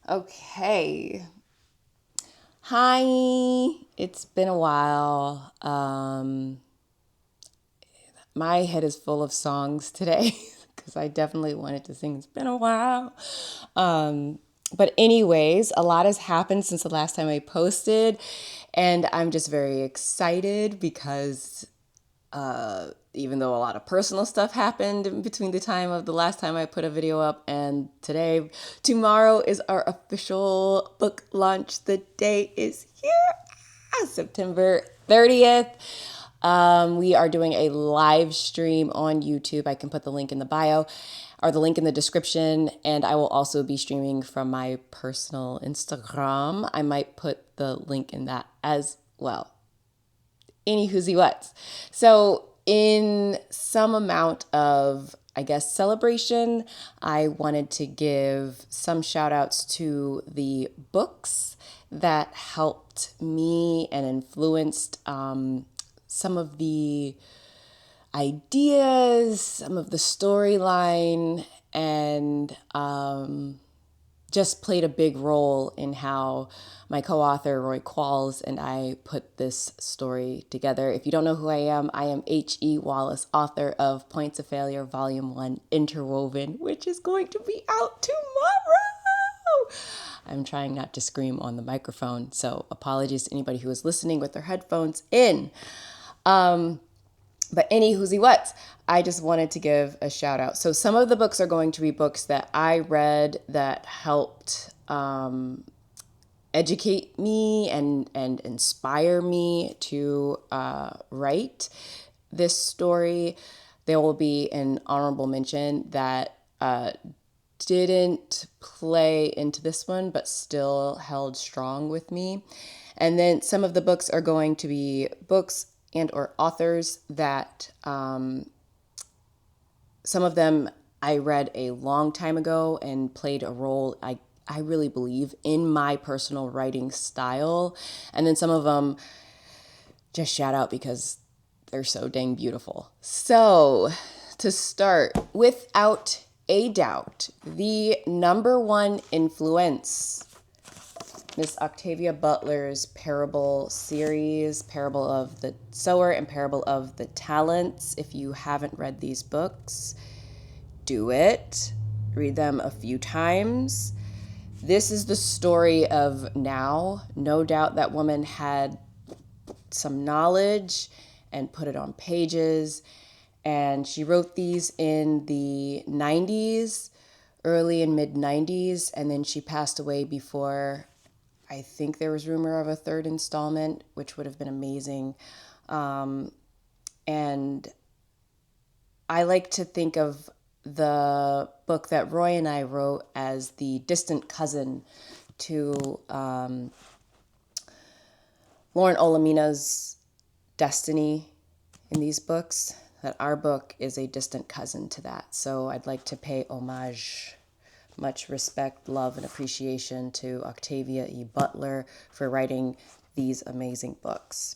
Okay. Hi. It's been a while. My head is full of songs today because I definitely wanted to sing. It's been a while. Um, but anyways, a lot has happened since the last time I posted, and I'm just very excited because even though a lot of personal stuff happened in between the time of the last time I put a video up and today, tomorrow is our official book launch. The day is here, September 30th. We are doing a live stream on YouTube. I can put the link in the bio or the link in the description, and I will also be streaming from my personal Instagram. I might put the link in that as well. Any whoosy whats. So, in some amount of, I guess, celebration, I wanted to give some shout outs to the books that helped me and influenced some of the ideas, some of the storyline, and just played a big role in how my co-author Roy Qualls and I put this story together. If you don't know who I am H.E. Wallace, author of Points of Failure, Volume 1, Interwoven, which is going to be out tomorrow. I'm trying not to scream on the microphone, so apologies to anybody who is listening with their headphones in. But any whoosy whats, I just wanted to give a shout out. So some of the books are going to be books that I read that helped educate me and inspire me to write this story. There will be an honorable mention that didn't play into this one, but still held strong with me. And then some of the books are going to be books and or authors that some of them I read a long time ago and played a role, I really believe, in my personal writing style. And then some of them just shout out because they're so dang beautiful. So, to start, without a doubt, the number one influence, Miss Octavia Butler's Parable series, Parable of the Sower and Parable of the Talents. If you haven't read these books, do it. Read them a few times. This is the story of now. No doubt that woman had some knowledge and put it on pages. And she wrote these in the 90s, early and mid 90s. And then she passed away before, I think there was rumor of a third installment, which would have been amazing. And I like to think of the book that Roy and I wrote as the distant cousin to Lauren Olamina's destiny in these books, that our book is a distant cousin to that. So I'd like to pay homage, much respect, love, and appreciation to Octavia E. Butler for writing these amazing books.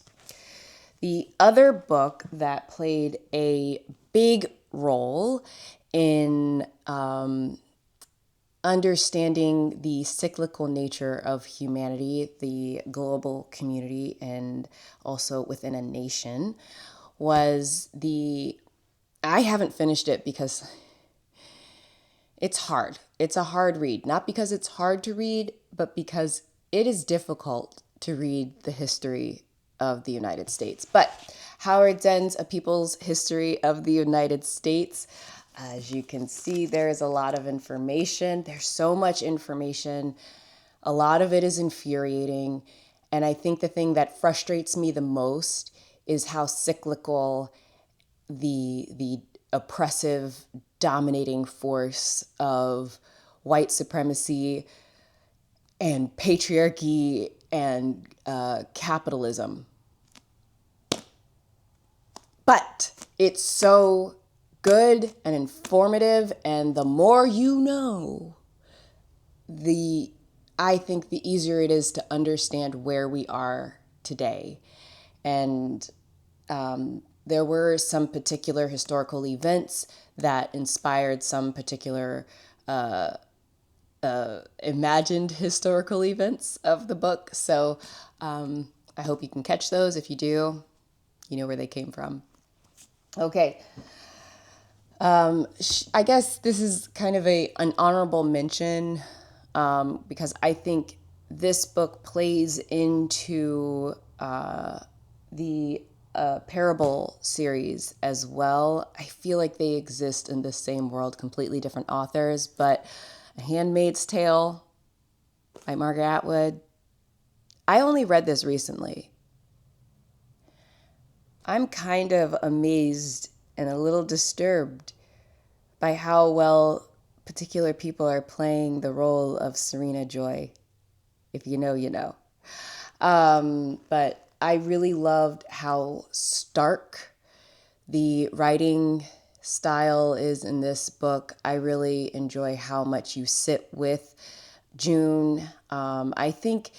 The other book that played a big role in understanding the cyclical nature of humanity, the global community, and also within a nation was I haven't finished it because it's hard. It's a hard read. Not because it's hard to read, but because it is difficult to read the history of the United States. But Howard Zinn's A People's History of the United States. As you can see, there is a lot of information. There's so much information. A lot of it is infuriating. And I think the thing that frustrates me the most is how cyclical the oppressive, dominating force of white supremacy and patriarchy and capitalism. But it's so good and informative, and the more you know, I think the easier it is to understand where we are today. And there were some particular historical events that inspired some particular imagined historical events of the book. So I hope you can catch those. If you do, you know where they came from. Okay. I guess this is kind of an honorable mention because I think this book plays into the Parable series as well. I feel like they exist in the same world, completely different authors, but A Handmaid's Tale by Margaret Atwood. I only read this recently. I'm kind of amazed and a little disturbed by how well particular people are playing the role of Serena Joy. If you know, you know. But I really loved how stark the writing style is in this book. I really enjoy how much you sit with June. I think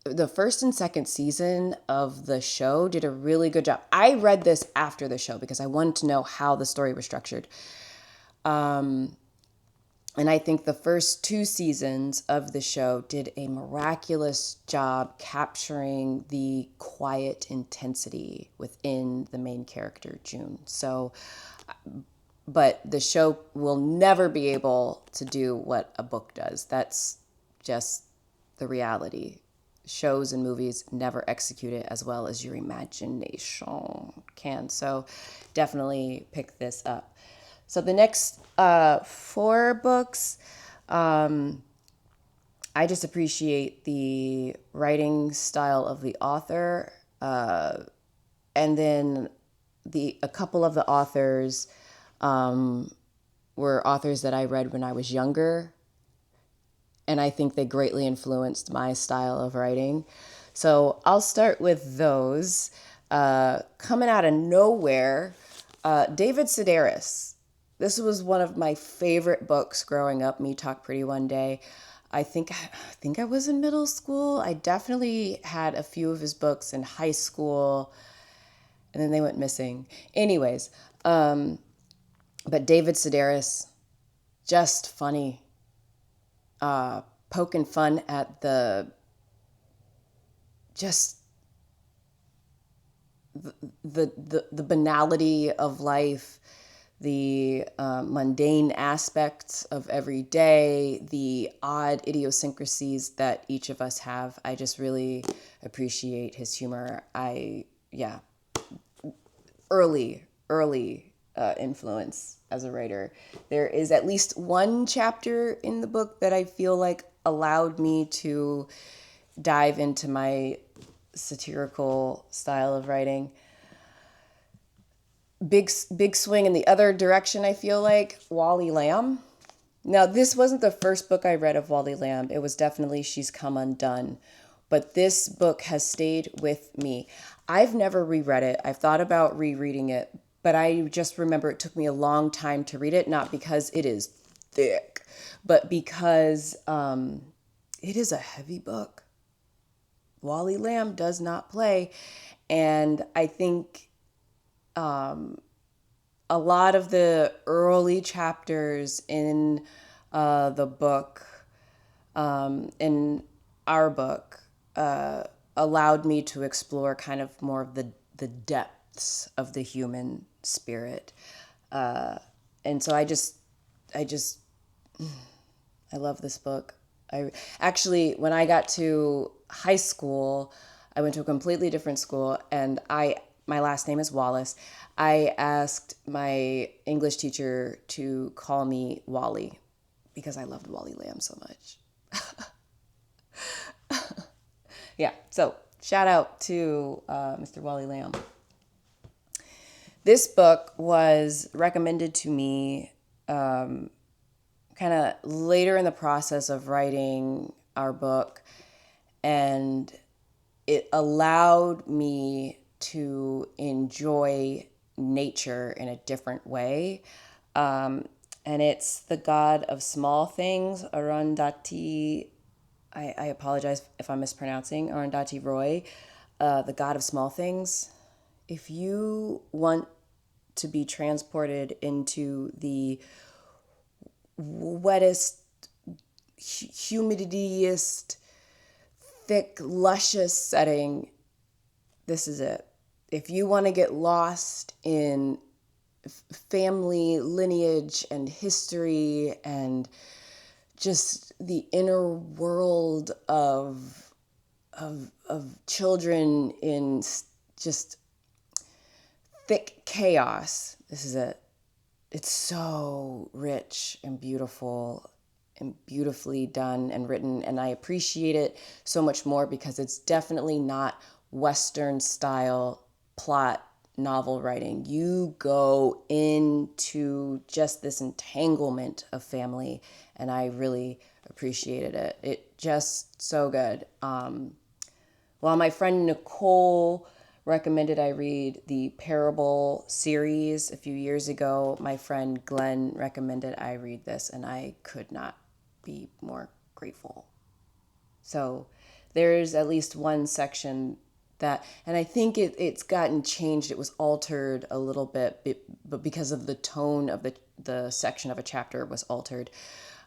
the first and second season of the show did a really good job. I read this after the show because I wanted to know how the story was structured. And I think the first two seasons of the show did a miraculous job capturing the quiet intensity within the main character, June. So, but the show will never be able to do what a book does. That's just the reality. Shows and movies never execute it as well as your imagination can. So definitely pick this up. So the next four books, I just appreciate the writing style of the author, and then a couple of the authors were authors that I read when I was younger, and I think they greatly influenced my style of writing. So I'll start with those. Coming out of nowhere, David Sedaris. This was one of my favorite books growing up, Me Talk Pretty One Day. I think I was in middle school. I definitely had a few of his books in high school, and then they went missing. Anyways, but David Sedaris, just funny. Poking fun at the banality of life, the mundane aspects of every day, the odd idiosyncrasies that each of us have. I just really appreciate his humor. Early influence as a writer. There is at least one chapter in the book that I feel like allowed me to dive into my satirical style of writing. Big swing in the other direction, I feel like, Wally Lamb. Now, this wasn't the first book I read of Wally Lamb. It was definitely She's Come Undone. But this book has stayed with me. I've never reread it. I've thought about rereading it, but I just remember it took me a long time to read it, not because it is thick, but because it is a heavy book. Wally Lamb does not play. And I think a lot of the early chapters in the book, in our book, allowed me to explore kind of more of the depths of the human spirit. And so I love this book. When I got to high school, I went to a completely different school, and my last name is Wallace. I asked my English teacher to call me Wally because I loved Wally Lamb so much. Yeah, so shout out to Mr. Wally Lamb. This book was recommended to me kind of later in the process of writing our book, and it allowed me to enjoy nature in a different way. And it's The God of Small Things, Arundhati. I apologize if I'm mispronouncing, Arundhati Roy, The God of Small Things. If you want to be transported into the wettest humidiest, thick, luscious setting, this is it. If you want to get lost in family lineage and history and just the inner world of children in just thick chaos, this is it. It's so rich and beautiful and beautifully done and written, and I appreciate it so much more because it's definitely not Western style plot novel writing. You go into just this entanglement of family, and I really appreciated it. It just so good. While my friend Nicole recommended I read the Parable series a few years ago, my friend Glenn recommended I read this, and I could not be more grateful. So there's at least one section that, and I think it's gotten changed. It was altered a little bit, but because of the tone of the section of a chapter was altered.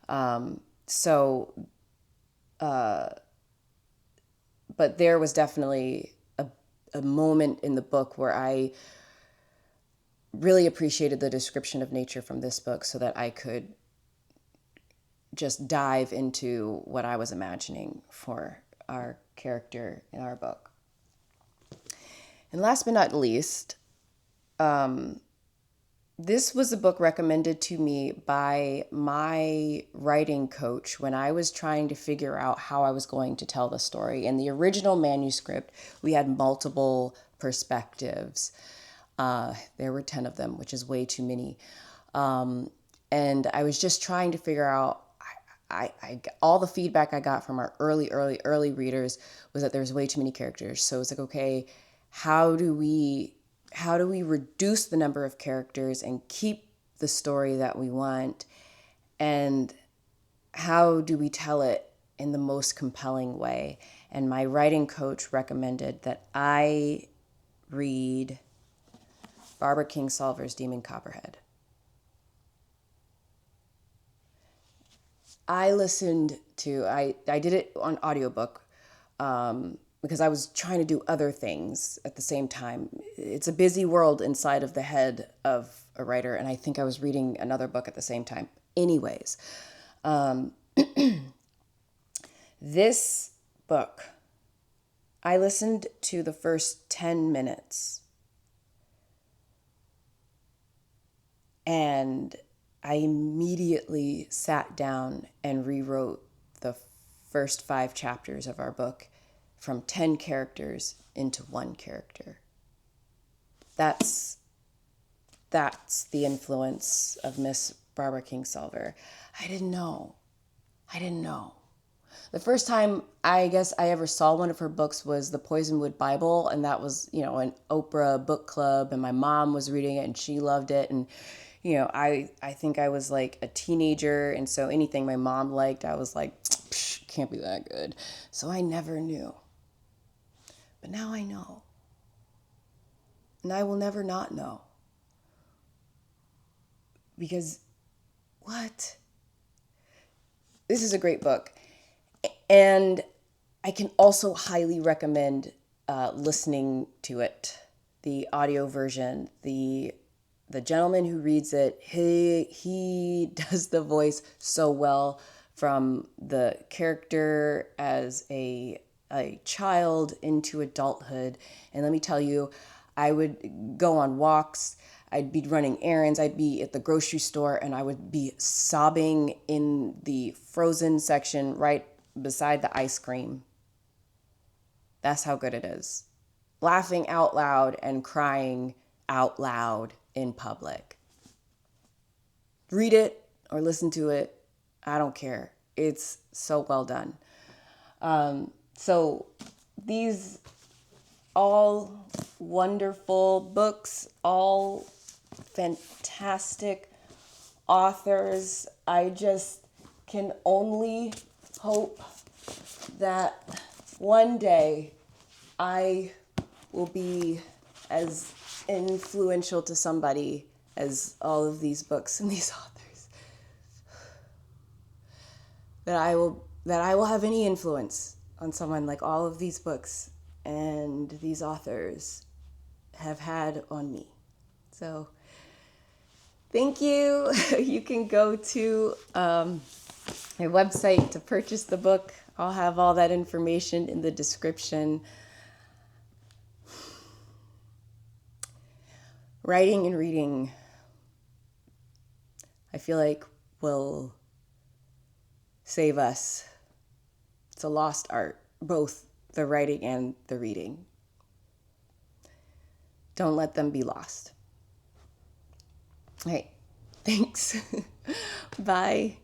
But there was definitely a moment in the book where I really appreciated the description of nature from this book so that I could just dive into what I was imagining for our character in our book. And last but not least, this was a book recommended to me by my writing coach when I was trying to figure out how I was going to tell the story. In the original manuscript, we had multiple perspectives. There were 10 of them, which is way too many. And I was just trying to figure out, all the feedback I got from our early readers was that there's way too many characters. So it's like, okay, how do we reduce the number of characters and keep the story that we want? And how do we tell it in the most compelling way? And my writing coach recommended that I read Barbara Kingsolver's Demon Copperhead. I did it on audiobook because I was trying to do other things at the same time. It's a busy world inside of the head of a writer, and I think I was reading another book at the same time. Anyways, this book, I listened to the first 10 minutes, and I immediately sat down and rewrote the first 5 chapters of our book from 10 characters into 1 character. That's the influence of Miss Barbara Kingsolver. I didn't know. The first time I guess I ever saw one of her books was The Poisonwood Bible, and that was, an Oprah book club, and my mom was reading it and she loved it. And I think I was like a teenager, and so anything my mom liked, I was like, can't be that good. So I never knew. But now I know. And I will never not know. Because, what? This is a great book. And I can also highly recommend listening to it. The audio version, the gentleman who reads it, he does the voice so well, from the character as a child into adulthood. And let me tell you, I would go on walks, I'd be running errands, I'd be at the grocery store, and I would be sobbing in the frozen section right beside the ice cream. That's how good it is. Laughing out loud and crying out loud in public. Read it or listen to it, I don't care. It's so well done. So these all wonderful books, all fantastic authors. I just can only hope that one day I will be as influential to somebody as all of these books and these authors. that I will have any influence on someone like all of these books and these authors have had on me. So thank you. You can go to my website to purchase the book. I'll have all that information in the description. Writing and reading, I feel like, will save us. It's a lost art, both the writing and the reading. Don't let them be lost. All right, thanks. Bye.